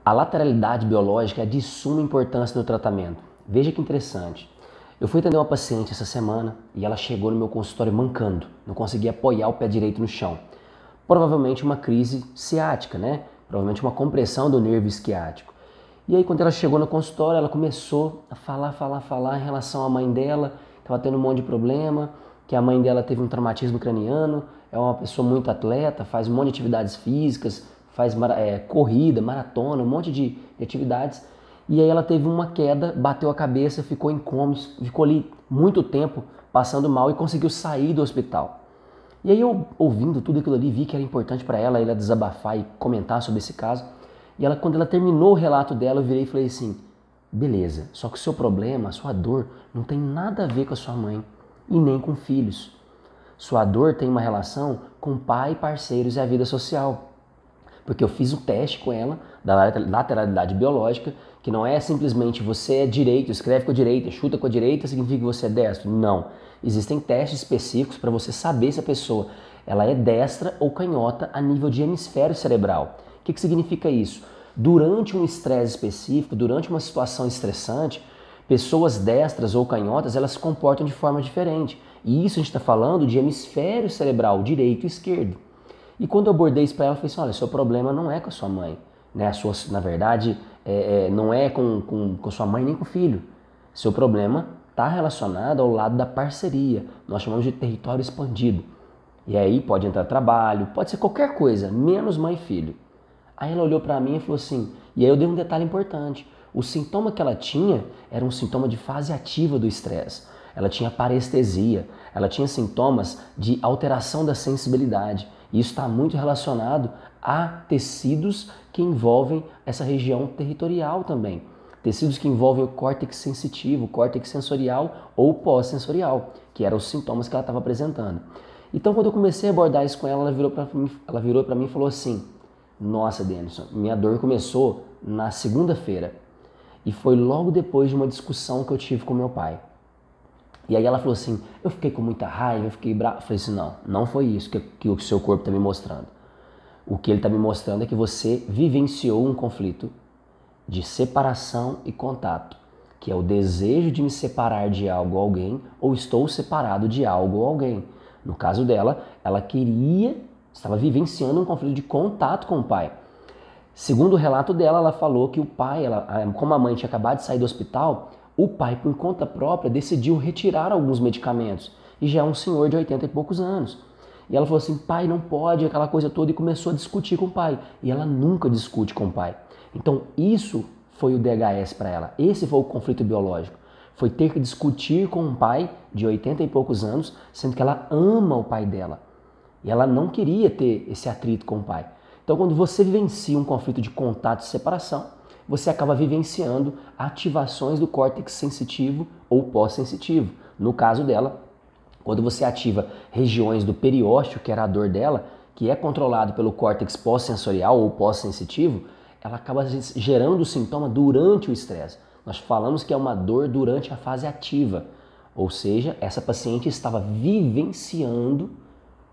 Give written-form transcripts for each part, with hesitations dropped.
A lateralidade biológica é de suma importância no tratamento. Veja que interessante. Eu fui atender uma paciente essa semana e ela chegou no meu consultório mancando, não conseguia apoiar o pé direito no chão. Provavelmente uma crise ciática, né? Provavelmente uma compressão do nervo isquiático. E aí quando ela chegou no consultório, ela começou a falar em relação à mãe dela, estava tendo um monte de problema, que a mãe dela teve um traumatismo craniano, é uma pessoa muito atleta, faz um monte de atividades físicas, faz corrida, maratona, um monte de atividades. E aí ela teve uma queda, bateu a cabeça, ficou em coma, ficou ali muito tempo passando mal e conseguiu sair do hospital. E aí eu, ouvindo tudo aquilo ali, vi que era importante para ela desabafar e comentar sobre esse caso. E ela, quando ela terminou o relato dela, eu virei e falei assim, beleza, só que o seu problema, a sua dor, não tem nada a ver com a sua mãe e nem com filhos. Sua dor tem uma relação com pai, parceiros e a vida social. Porque eu fiz o teste com ela da lateralidade biológica, que não é simplesmente você é direito, escreve com a direita, chuta com a direita, significa que você é destro. Não. Existem testes específicos para você saber se a pessoa ela é destra ou canhota a nível de hemisfério cerebral. O que significa isso? Durante um estresse específico, durante uma situação estressante, pessoas destras ou canhotas, elas se comportam de forma diferente. E isso a gente está falando de hemisfério cerebral, direito e esquerdo. E quando eu abordei isso para ela, eu falei assim, olha, seu problema não é com a sua mãe. Né? Na verdade, não é com sua mãe nem com o filho. Seu problema está relacionado ao lado da parceria. Nós chamamos de território expandido. E aí pode entrar trabalho, pode ser qualquer coisa, menos mãe e filho. Aí ela olhou para mim e falou assim, e aí eu dei um detalhe importante. O sintoma que ela tinha era um sintoma de fase ativa do estresse. Ela tinha parestesia, ela tinha sintomas de alteração da sensibilidade. E isso está muito relacionado a tecidos que envolvem essa região territorial também. Tecidos que envolvem o córtex sensitivo, o córtex sensorial ou pós-sensorial, que eram os sintomas que ela estava apresentando. Então, quando eu comecei a abordar isso com ela, ela virou para mim e falou assim, nossa, Denison, minha dor começou na segunda-feira e foi logo depois de uma discussão que eu tive com meu pai. E aí ela falou assim, eu fiquei com muita raiva, eu fiquei bravo. Eu falei assim, não foi isso que o seu corpo está me mostrando. O que ele está me mostrando é que você vivenciou um conflito de separação e contato, que é o desejo de me separar de algo ou alguém, ou estou separado de algo ou alguém. No caso dela, ela estava vivenciando um conflito de contato com o pai. Segundo o relato dela, ela falou que o pai, como a mãe tinha acabado de sair do hospital, o pai, por conta própria, decidiu retirar alguns medicamentos. E já é um senhor de 80 e poucos anos. E ela falou assim, pai, não pode, aquela coisa toda, e começou a discutir com o pai. E ela nunca discute com o pai. Então, isso foi o DHS para ela. Esse foi o conflito biológico. Foi ter que discutir com um pai de 80 e poucos anos, sendo que ela ama o pai dela. E ela não queria ter esse atrito com o pai. Então, quando você vivencia um conflito de contato e separação, você acaba vivenciando ativações do córtex sensitivo ou pós-sensitivo. No caso dela, quando você ativa regiões do periósteo, que era a dor dela, que é controlado pelo córtex pós-sensorial ou pós-sensitivo, ela acaba gerando o sintoma durante o estresse. Nós falamos que é uma dor durante a fase ativa, ou seja, essa paciente estava vivenciando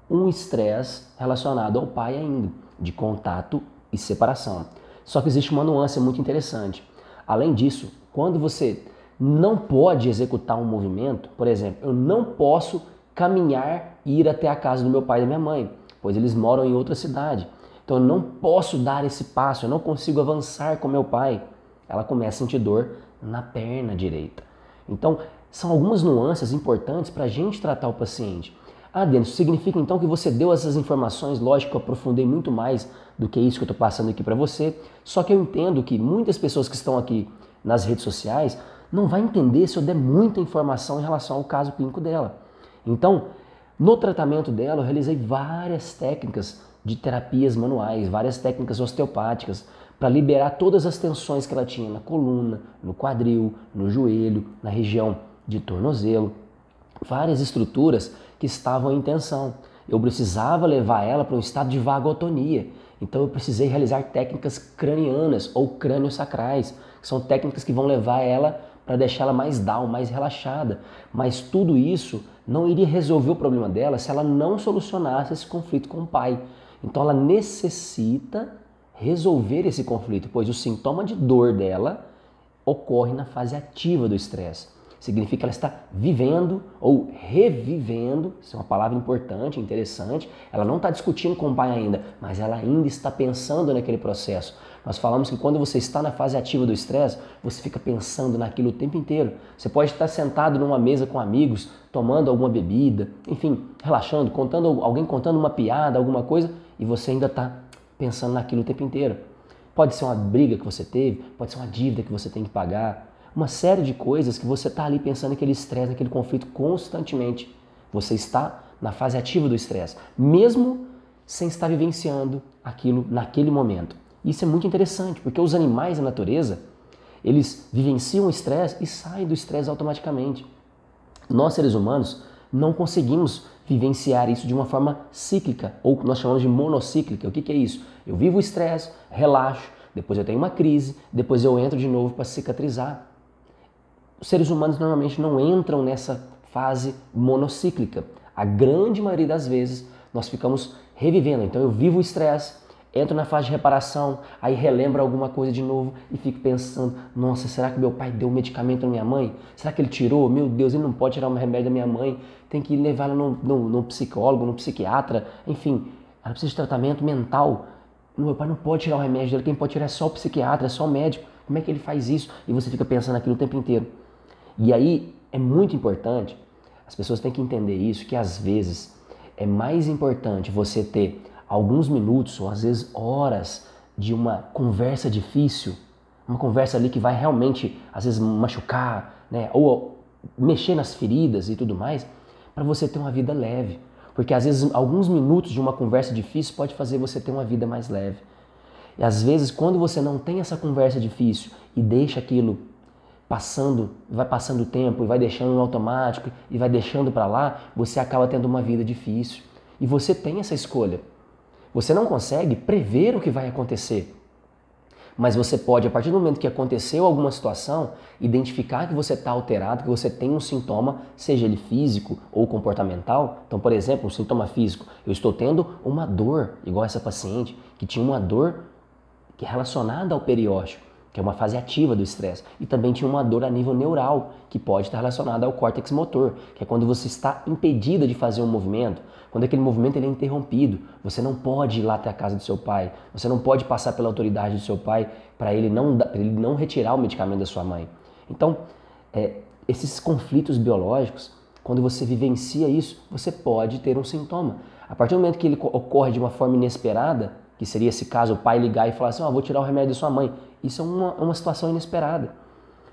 um estresse relacionado ao pai ainda, de contato e separação. Só que existe uma nuance muito interessante. Além disso, quando você não pode executar um movimento, por exemplo, eu não posso caminhar e ir até a casa do meu pai e da minha mãe, pois eles moram em outra cidade. Então eu não posso dar esse passo, eu não consigo avançar com meu pai. Ela começa a sentir dor na perna direita. Então, são algumas nuances importantes para a gente tratar o paciente. Ah, Denis, isso significa então que você deu essas informações, lógico que eu aprofundei muito mais do que isso que eu estou passando aqui para você, só que eu entendo que muitas pessoas que estão aqui nas redes sociais não vão entender se eu der muita informação em relação ao caso clínico dela. Então, no tratamento dela, eu realizei várias técnicas de terapias manuais, várias técnicas osteopáticas, para liberar todas as tensões que ela tinha na coluna, no quadril, no joelho, na região de tornozelo, várias estruturas que estavam em tensão. Eu precisava levar ela para um estado de vagotonia. Então eu precisei realizar técnicas cranianas ou crânio-sacrais, que são técnicas que vão levar ela para deixá-la mais down, mais relaxada. Mas tudo isso não iria resolver o problema dela se ela não solucionasse esse conflito com o pai. Então ela necessita resolver esse conflito, pois o sintoma de dor dela ocorre na fase ativa do estresse. Significa que ela está vivendo ou revivendo, isso é uma palavra importante, interessante, ela não está discutindo com o pai ainda, mas ela ainda está pensando naquele processo. Nós falamos que quando você está na fase ativa do estresse, você fica pensando naquilo o tempo inteiro. Você pode estar sentado numa mesa com amigos, tomando alguma bebida, enfim, relaxando, alguém contando uma piada, alguma coisa, e você ainda está pensando naquilo o tempo inteiro. Pode ser uma briga que você teve, pode ser uma dívida que você tem que pagar, uma série de coisas que você está ali pensando naquele estresse, naquele conflito constantemente. Você está na fase ativa do estresse, mesmo sem estar vivenciando aquilo naquele momento. Isso é muito interessante, porque os animais da natureza, eles vivenciam o estresse e saem do estresse automaticamente. Nós, seres humanos, não conseguimos vivenciar isso de uma forma cíclica, ou que nós chamamos de monocíclica. O que é isso? Eu vivo o estresse, relaxo, depois eu tenho uma crise, depois eu entro de novo para cicatrizar. Os seres humanos normalmente não entram nessa fase monocíclica. A grande maioria das vezes nós ficamos revivendo. Então eu vivo o estresse, entro na fase de reparação, aí relembro alguma coisa de novo e fico pensando, nossa, será que meu pai deu medicamento à minha mãe? Será que ele tirou? Meu Deus, ele não pode tirar um remédio da minha mãe, tem que levar ela no psicólogo, no psiquiatra, enfim, ela precisa de tratamento mental. Meu pai não pode tirar o remédio dele, quem pode tirar é só o psiquiatra, é só o médico. Como é que ele faz isso? E você fica pensando naquilo o tempo inteiro. E aí é muito importante, as pessoas têm que entender isso, que às vezes é mais importante você ter alguns minutos ou às vezes horas de uma conversa difícil, uma conversa ali que vai realmente às vezes machucar, né? Ou mexer nas feridas e tudo mais, para você ter uma vida leve. Porque às vezes alguns minutos de uma conversa difícil pode fazer você ter uma vida mais leve. E às vezes quando você não tem essa conversa difícil e deixa aquilo vai passando o tempo e vai deixando no automático e vai deixando para lá, você acaba tendo uma vida difícil. E você tem essa escolha. Você não consegue prever o que vai acontecer. Mas você pode, a partir do momento que aconteceu alguma situação, identificar que você está alterado, que você tem um sintoma, seja ele físico ou comportamental. Então, por exemplo, um sintoma físico. Eu estou tendo uma dor, igual essa paciente, que tinha uma dor que é relacionada ao periósteo, que é uma fase ativa do estresse. E também tinha uma dor a nível neural, que pode estar relacionada ao córtex motor, que é quando você está impedida de fazer um movimento, quando aquele movimento ele é interrompido. Você não pode ir lá até a casa do seu pai, você não pode passar pela autoridade do seu pai para ele não retirar o medicamento da sua mãe. Então, esses conflitos biológicos, quando você vivencia isso, você pode ter um sintoma. A partir do momento que ele ocorre de uma forma inesperada, que seria esse caso, o pai ligar e falar assim, vou tirar o remédio da sua mãe. Isso é uma situação inesperada.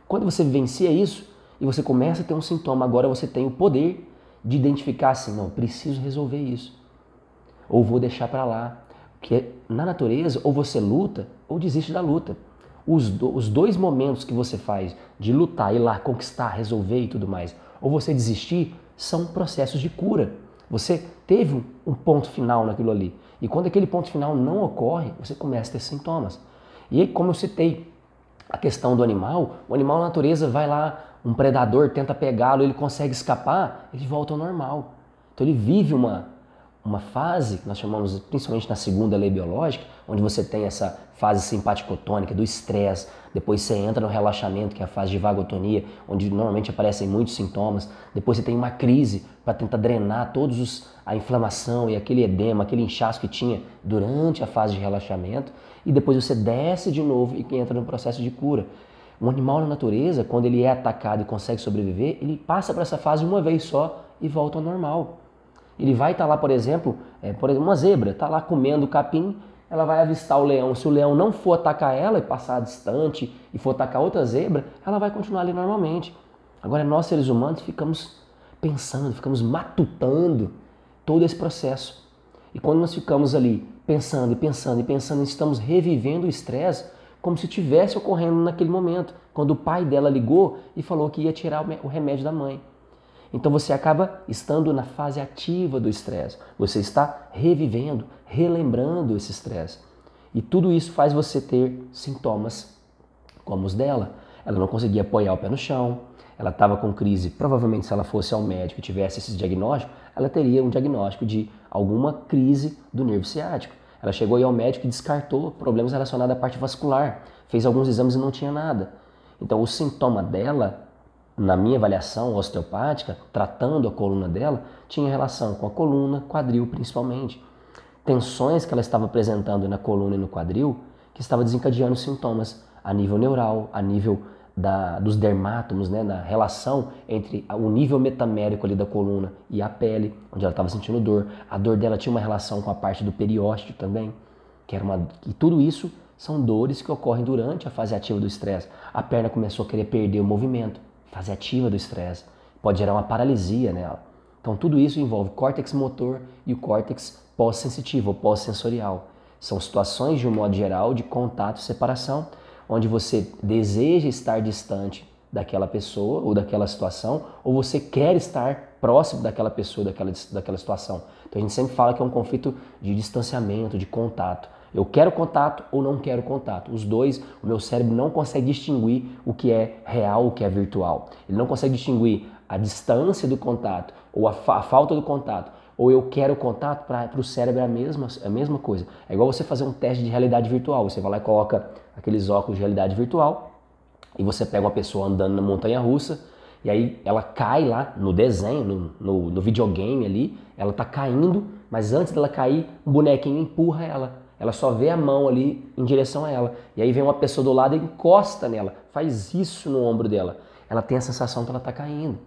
Quando você vivencia isso e você começa a ter um sintoma, agora você tem o poder de identificar assim, não, preciso resolver isso. Ou vou deixar para lá. Porque na natureza, ou você luta ou desiste da luta. Os dois momentos que você faz de lutar, ir lá, conquistar, resolver e tudo mais, ou você desistir, são processos de cura. Você teve um ponto final naquilo ali. E quando aquele ponto final não ocorre, você começa a ter sintomas. E aí, como eu citei a questão do animal, o animal na natureza vai lá, um predador tenta pegá-lo, ele consegue escapar, ele volta ao normal. Então ele vive uma fase, que nós chamamos, principalmente na segunda lei biológica, onde você tem essa fase simpaticotônica, do estresse, depois você entra no relaxamento, que é a fase de vagotonia, onde normalmente aparecem muitos sintomas, depois você tem uma crise para tentar drenar a inflamação e aquele edema, aquele inchaço que tinha durante a fase de relaxamento, e depois você desce de novo e entra no processo de cura. Um animal na natureza, quando ele é atacado e consegue sobreviver, ele passa por essa fase uma vez só e volta ao normal. Ele vai estar lá, por exemplo, uma zebra, está lá comendo capim, ela vai avistar o leão. Se o leão não for atacar ela e passar distante e for atacar outra zebra, ela vai continuar ali normalmente. Agora nós, seres humanos, ficamos pensando, ficamos matutando todo esse processo. E quando nós ficamos ali pensando e pensando e pensando, estamos revivendo o estresse como se estivesse ocorrendo naquele momento, quando o pai dela ligou e falou que ia tirar o remédio da mãe. Então você acaba estando na fase ativa do estresse. Você está revivendo, relembrando esse estresse. E tudo isso faz você ter sintomas como os dela. Ela não conseguia apoiar o pé no chão, ela estava com crise. Provavelmente, se ela fosse ao médico e tivesse esse diagnóstico, ela teria um diagnóstico de alguma crise do nervo ciático. Ela chegou aí ao médico e descartou problemas relacionados à parte vascular. Fez alguns exames e não tinha nada. Então o sintoma dela, na minha avaliação osteopática, tratando a coluna dela, tinha relação com a coluna, quadril principalmente. Tensões que ela estava apresentando na coluna e no quadril, que estava desencadeando sintomas a nível neural, a nível dos dermátomos, né, na relação entre o nível metamérico ali da coluna e a pele, onde ela estava sentindo dor. A dor dela tinha uma relação com a parte do periósteo também, e tudo isso são dores que ocorrem durante a fase ativa do estresse. A perna começou a querer perder o movimento, fase ativa do estresse, pode gerar uma paralisia nela. Então tudo isso envolve córtex motor e o córtex pós-sensitivo ou pós-sensorial. São situações, de um modo geral, de contato e separação, onde você deseja estar distante daquela pessoa ou daquela situação, ou você quer estar próximo daquela pessoa, daquela situação. Então a gente sempre fala que é um conflito de distanciamento, de contato. Eu quero contato ou não quero contato. Os dois, o meu cérebro não consegue distinguir o que é real, o que é virtual. Ele não consegue distinguir a distância do contato ou a falta do contato. Ou eu quero contato, para o cérebro é a mesma coisa. É igual você fazer um teste de realidade virtual. Você vai lá e coloca aqueles óculos de realidade virtual e você pega uma pessoa andando na montanha-russa e aí ela cai lá no desenho, no videogame ali, ela tá caindo, mas antes dela cair, um bonequinho empurra ela. Ela só vê a mão ali em direção a ela. E aí vem uma pessoa do lado e encosta nela, faz isso no ombro dela. Ela tem a sensação que ela tá caindo.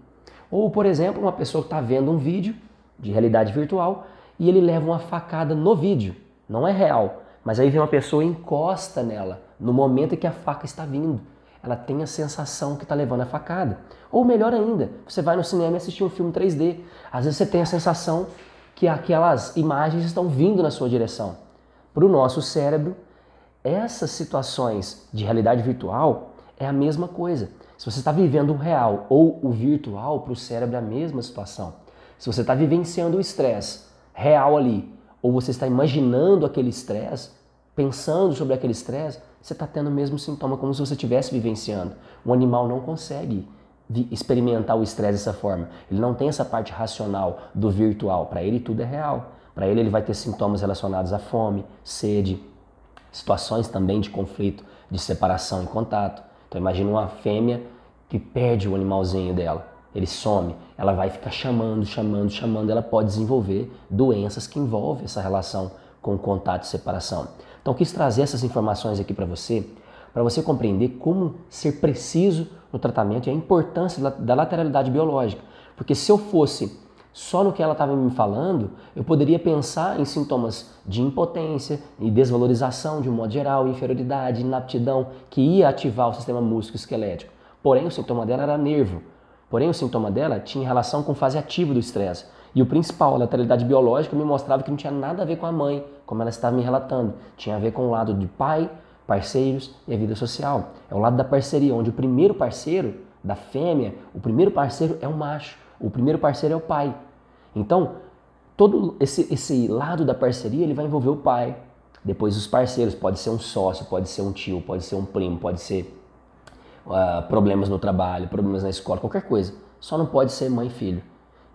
Ou, por exemplo, uma pessoa que está vendo um vídeo de realidade virtual e ele leva uma facada no vídeo. Não é real, mas aí vem uma pessoa e encosta nela no momento em que a faca está vindo. Ela tem a sensação que está levando a facada. Ou melhor ainda, você vai no cinema e assistir um filme 3D. Às vezes você tem a sensação que aquelas imagens estão vindo na sua direção. Para o nosso cérebro, essas situações de realidade virtual é a mesma coisa. Se você está vivendo o real ou o virtual, para o cérebro é a mesma situação. Se você está vivenciando o estresse real ali, ou você está imaginando aquele estresse, pensando sobre aquele estresse, você está tendo o mesmo sintoma como se você estivesse vivenciando. O animal não consegue experimentar o estresse dessa forma. Ele não tem essa parte racional do virtual. Para ele tudo é real. Para ele vai ter sintomas relacionados à fome, sede, situações também de conflito, de separação e contato. Então imagina uma fêmea que perde o animalzinho dela. Ele some, ela vai ficar chamando, ela pode desenvolver doenças que envolvem essa relação com contato e separação. Então eu quis trazer essas informações aqui para você compreender como ser preciso no tratamento e a importância da lateralidade biológica. Porque se eu fosse só no que ela estava me falando, eu poderia pensar em sintomas de impotência e desvalorização de um modo geral, inferioridade, inaptidão, que ia ativar o sistema músculo-esquelético. Porém, o sintoma dela era nervo. Porém, o sintoma dela tinha relação com fase ativa do estresse. E o principal, a lateralidade biológica, me mostrava que não tinha nada a ver com a mãe, como ela estava me relatando. Tinha a ver com o lado de pai, parceiros e a vida social. É o lado da parceria, onde o primeiro parceiro da fêmea, o primeiro parceiro é o macho, o primeiro parceiro é o pai. Então, todo esse lado da parceria, ele vai envolver o pai. Depois os parceiros, pode ser um sócio, pode ser um tio, pode ser um primo, pode ser problemas no trabalho, problemas na escola, qualquer coisa. Só não pode ser mãe e filho.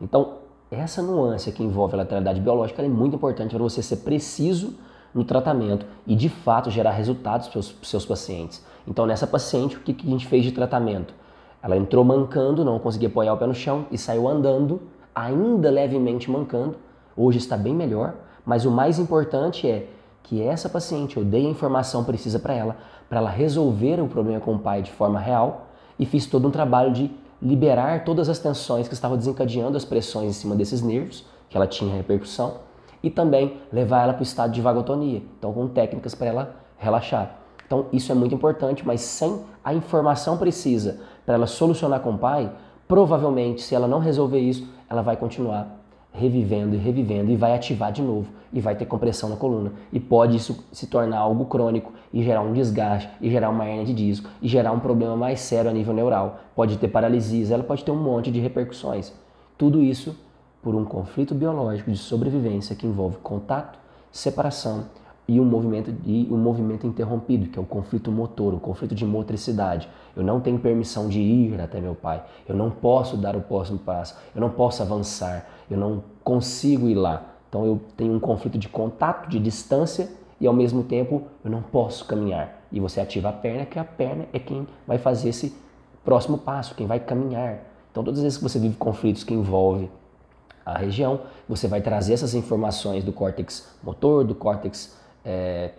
Então, essa nuance que envolve a lateralidade biológica é muito importante para você ser preciso no tratamento e, de fato, gerar resultados para os seus pacientes. Então, nessa paciente, o que a gente fez de tratamento? Ela entrou mancando, não conseguia apoiar o pé no chão e saiu andando, ainda levemente mancando. Hoje está bem melhor, mas o mais importante é que essa paciente, eu dei a informação precisa para ela resolver o problema com o pai de forma real e fiz todo um trabalho de liberar todas as tensões que estavam desencadeando as pressões em cima desses nervos, que ela tinha repercussão, e também levar ela para o estado de vagotonia, então com técnicas para ela relaxar. Então isso é muito importante, mas sem a informação precisa para ela solucionar com o pai, provavelmente se ela não resolver isso, ela vai continuar revivendo e revivendo e vai ativar de novo e vai ter compressão na coluna e pode isso se tornar algo crônico e gerar um desgaste e gerar uma hérnia de disco e gerar um problema mais sério a nível neural, pode ter paralisias, ela pode ter um monte de repercussões. Tudo isso por um conflito biológico de sobrevivência que envolve contato, separação e um movimento interrompido, que é o conflito motor, o conflito de motricidade. Eu não tenho permissão de ir até meu pai, eu não posso dar o próximo passo, eu não posso avançar, eu não consigo ir lá. Então eu tenho um conflito de contato, de distância, e ao mesmo tempo eu não posso caminhar. E você ativa a perna, que a perna é quem vai fazer esse próximo passo, quem vai caminhar. Então todas as vezes que você vive conflitos que envolvem a região, você vai trazer essas informações do córtex motor, do córtex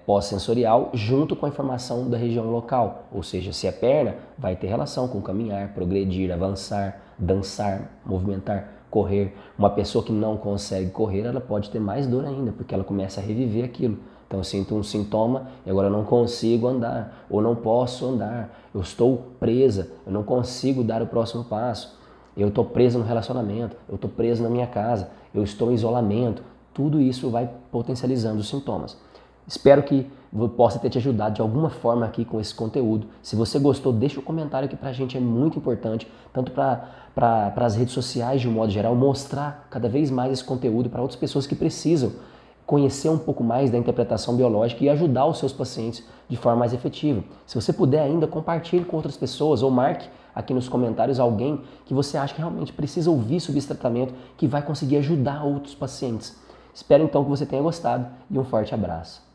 pós-sensorial, junto com a informação da região local. Ou seja, se é perna, vai ter relação com caminhar, progredir, avançar, dançar, movimentar, correr. Uma pessoa que não consegue correr, ela pode ter mais dor ainda, porque ela começa a reviver aquilo. Então eu sinto um sintoma e agora eu não consigo andar, ou não posso andar, eu estou presa, eu não consigo dar o próximo passo, eu estou preso no relacionamento, eu estou preso na minha casa, eu estou em isolamento. Tudo isso vai potencializando os sintomas. Espero que eu possa ter te ajudado de alguma forma aqui com esse conteúdo. Se você gostou, deixa um comentário aqui pra gente, é muito importante, tanto para as redes sociais de um modo geral, mostrar cada vez mais esse conteúdo para outras pessoas que precisam conhecer um pouco mais da interpretação biológica e ajudar os seus pacientes de forma mais efetiva. Se você puder ainda, compartilhe com outras pessoas ou marque aqui nos comentários alguém que você acha que realmente precisa ouvir sobre esse tratamento, que vai conseguir ajudar outros pacientes. Espero então que você tenha gostado e um forte abraço.